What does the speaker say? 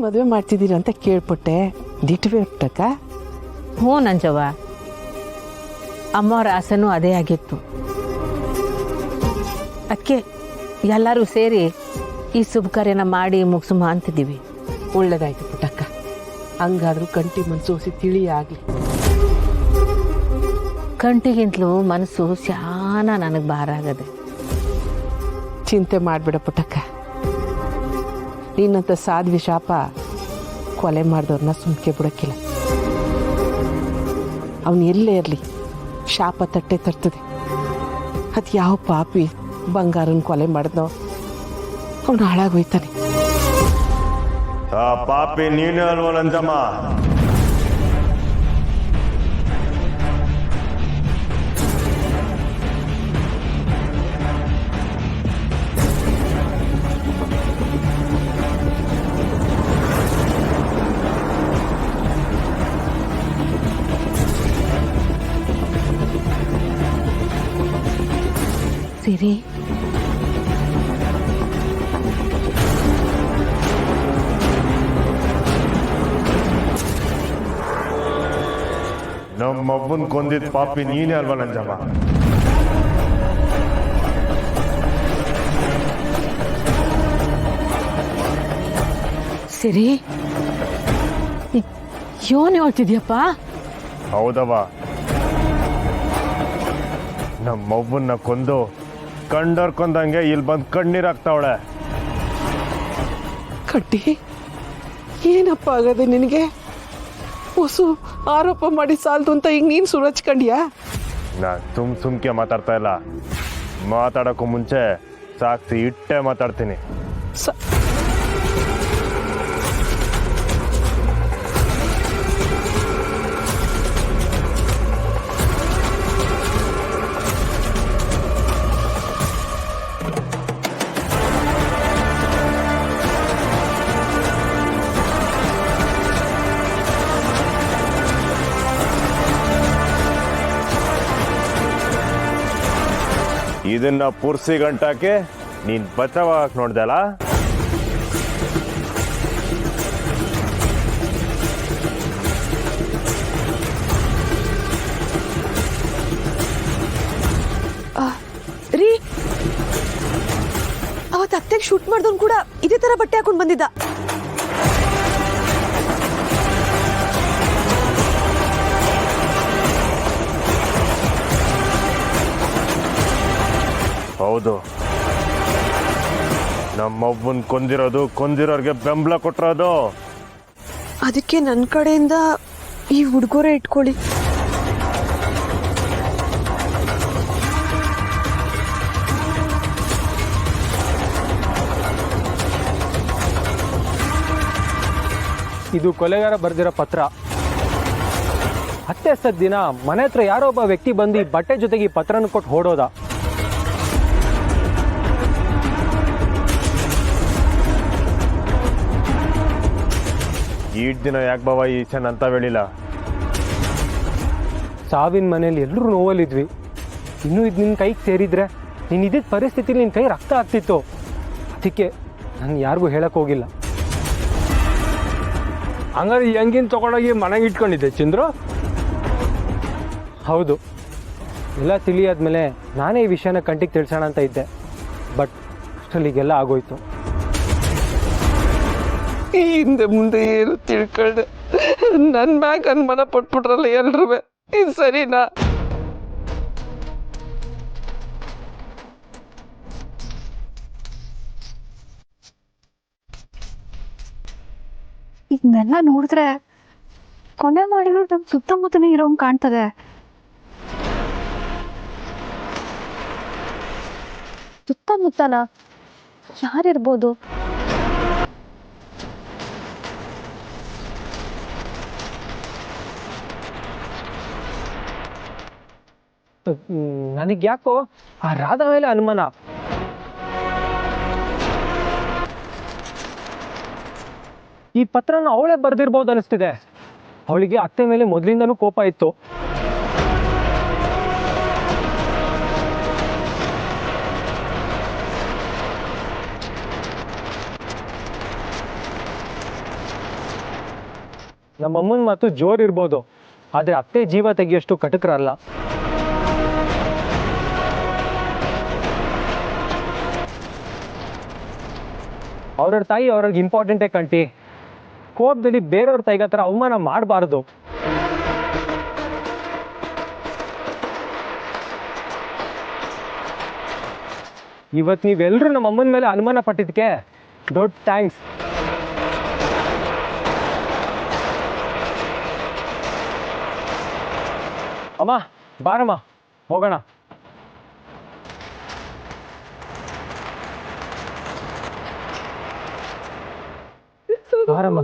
ಮದುವೆ ಮಾಡ್ತಿದ್ದೀರಿ ಅಂತ ಕೇಳ್ಪಟ್ಟೆ, ದಿಟ್ವೇ ಪುಟ್ಟಕ್ಕ? ಹ್ಞೂ ನಂಜವ್ವ, ಅಮ್ಮವ್ರ ಆಸೆನೂ ಅದೇ ಆಗಿತ್ತು. ಅದಕ್ಕೆ ಎಲ್ಲರೂ ಸೇರಿ ಈ ಶುಭ ಕಾರ್ಯನ ಮಾಡಿ ಮುಗಿಸುಮ ಅಂತಿದ್ದೀವಿ. ಒಳ್ಳೇದಾಯ್ತು ಪುಟ್ಟಕ್ಕ. ಹಂಗಾದ್ರೂ ಕಂಟಿ ಮನ್ಸು ತಿಳಿ ಆಗ್ಲಿ. ಕಂಟಿಗಿಂತಲೂ ಮನಸ್ಸು ಶಾನ ನನಗೆ ಭಾರ ಆಗದೆ. ಚಿಂತೆ ಮಾಡ್ಬೇಡ ಪುಟ್ಟಕ್ಕ. ನಿನ್ನಂತ ಸಾಧ್ವಿ ಶಾಪ ಕೊಲೆ ಮಾಡಿದವ್ರನ್ನ ಸುಮ್ಕೆ ಬಿಡಕ್ಕಿಲ್ಲ. ಅವನು ಎಲ್ಲೇ ಇರಲಿ ಶಾಪ ತಟ್ಟೆ ತರ್ತದೆ. ಅದು ಯಾವ ಪಾಪಿ ಬಂಗಾರನ ಕೊಲೆ ಮಾಡಿದ್ನೋ ಅವನು ಹಾಳಾಗೋಯ್ತಾನೆ. ಆ ಪಾಪಿ ನೀನೇ ಅಲ್ವ ನಂಜಮ್ಮ? ಸಿರಿ, ನಮ್ಮವ್ವನ್ ಕೊಂದಿದ್ ಪಾಪಿ ನೀನೇ ಅಲ್ವ ನಂಜಮ್ಮ? ಸಿರಿ, ಯೋನ್ ಹೇಳ್ತಿದ್ಯಪ್ಪ? ಹೌದವ, ನಮ್ಮವ್ವನ್ನ ಕೊಂದು ಕಂಡೋರ್ ಕೊಂದಂಗೆ ಇಲ್ಲಿ ಬಂದು ಕಣ್ಣೀರಾಗ್ತಾವಳೆ. ಕಟ್ಟಿ, ಏನಪ್ಪ ಆಗದೆ ನಿನಗೆ? ಹೊಸು ಆರೋಪ ಮಾಡಿ ಸಾಲ್ದು ಅಂತ ಈಗ ನೀನು ಸುರಚ್ಕಂಡ್ಯಾ? ನಾನ್ ಸುಮ್ಕೆ ಮಾತಾಡ್ತಾ ಇಲ್ಲ. ಮಾತಾಡೋಕ್ಕೂ ಮುಂಚೆ ಸಾಕ್ಷಿ ಇಟ್ಟೆ ಮಾತಾಡ್ತೀನಿ. ಇದನ್ನ ಪುರ್ಸಿ ಗಂಟಾಕೆ ನೀನ್ ಬಚಾವಾಗಕ್ ನೋಡ್ದಲ್ಲ? ರೀ, ಅವತ್ತು ಅತ್ತೆಗೆ ಶೂಟ್ ಮಾಡಿದವನು ಕೂಡ ಇದೇ ತರ ಬಟ್ಟೆ ಹಾಕೊಂಡು ಬಂದಿದ್ದ. ಹೌದು, ನಮ್ಮವ್ವನ್ ಕೊಂದಿರೋರ್ಗೆ ಬೆಂಬಲ ಕೊಟ್ಟಿರೋದು. ಅದಕ್ಕೆ ನನ್ನ ಕಡೆಯಿಂದ ಈ ಉಡುಗೊರೆ ಇಟ್ಕೊಳ್ಳಿ. ಇದು ಕೊಲೆಗಾರ ಬರ್ದಿರೋ ಪತ್ರ. ಹತ್ತೆ ಸದ್ ದಿನ ಮನೆ ಹತ್ರ ಯಾರೋ ಒಬ್ಬ ವ್ಯಕ್ತಿ ಬಂದು ಈ ಬಟ್ಟೆ ಜೊತೆಗೆ ಈ ಪತ್ರನ ಕೊಟ್ಟು ಹೊಡೋದ. ಈಟ್ ದಿನ ಯಾಕೆ ಬಾವ ಈ ಚೆನ್ನ ಅಂತ ಹೇಳಿಲ್ಲ? ಸಾವಿನ ಮನೇಲಿ ಎಲ್ಲರೂ ನೋವಲ್ಲಿದ್ವಿ. ಇನ್ನೂ ಇದು ನಿನ್ನ ಕೈಗೆ ಸೇರಿದ್ರೆ ನೀನು ಇದ್ದಿದ್ದ ಪರಿಸ್ಥಿತಿಲಿ ನಿನ್ನ ಕೈ ರಕ್ತ ಆಗ್ತಿತ್ತು. ಅದಕ್ಕೆ ನಾನು ಯಾರಿಗೂ ಹೇಳಕ್ ಹೋಗಿಲ್ಲ. ಹಂಗಾರೆ ಈ ಅಂಗಿನ ತಗೊಂಡೋಗಿ ಮನೆಗೆ ಇಟ್ಕೊಂಡಿದ್ದೆ ಚಂದ್ರು? ಹೌದು, ಎಲ್ಲ ತಿಳಿಯಾದ್ಮೇಲೆ ನಾನೇ ಈ ವಿಷಯನ ಕಂಟಿಗೆ ತಿಳಿಸೋಣ ಅಂತ ಇದ್ದೆ. ಬಟ್ ಅಷ್ಟರಲ್ಲಿಗೆಲ್ಲ ಆಗೋಯ್ತು. ಹಿಂದೆ ಮುಂದೆ ಏನು ತಿಳ್ಕೊಂಡೆ. ನನ್ನ ಮ್ಯಾಗ ಅನುಮಾನ ಪಟ್ಬಿಟ್ರಲ್ಲ ಎಲ್ರೂ. ಇದು ಸರಿನಾ? ಇದನ್ನೆಲ್ಲ ನೋಡಿದ್ರೆ ಕೊನೆ ಮಾಡಿದ್ರು ನಮ್ ಸುತ್ತಮುತ್ತನೇ ಇರೋಂಗ್ ಕಾಣ್ತದೆ. ಸುತ್ತಮುತ್ತಲ ಯಾರಿರ್ಬೋದು? ನನಗೆ ಯಾಕೋ ಆ ರಾಧಾ ಮೇಲೆ ಅನುಮಾನ. ಈ ಪತ್ರನ ಅವಳೇ ಬರ್ದಿರ್ಬೋದು ಅನಿಸ್ತಿದೆ. ಅವಳಿಗೆ ಅತ್ತೆ ಮೇಲೆ ಮೊದಲಿಂದನೂ ಕೋಪ ಇತ್ತು. ನಮ್ಮಮ್ಮನ ಮಾತು ಜೋರ್ ಇರ್ಬೋದು, ಆದರೆ ಅತ್ತೆ ಜೀವ ತೆಗಿಯೋಷ್ಟು ಕಟಕರಲ್ಲ. ಅವ್ರವ್ರ ತಾಯಿ ಅವ್ರಿಗೆ ಇಂಪಾರ್ಟೆಂಟೇ ಕಂಟಿ. ಕೋಪದಲ್ಲಿ ಬೇರೆಯವ್ರ ತಾಯಿಗೆ ಹತ್ರ ಅವಮಾನ ಮಾಡಬಾರ್ದು. ಇವತ್ತು ನೀವೆಲ್ಲರೂ ನಮ್ಮ ಅಮ್ಮನ ಮೇಲೆ ಅನುಮಾನ ಪಟ್ಟಿದ್ದಕ್ಕೆ ದೊಡ್ಡ ಥ್ಯಾಂಕ್ಸ್. ಅಮ್ಮ ಬಾರಮ್ಮ ಹೋಗೋಣ. ಬಾರಮ್ಮ.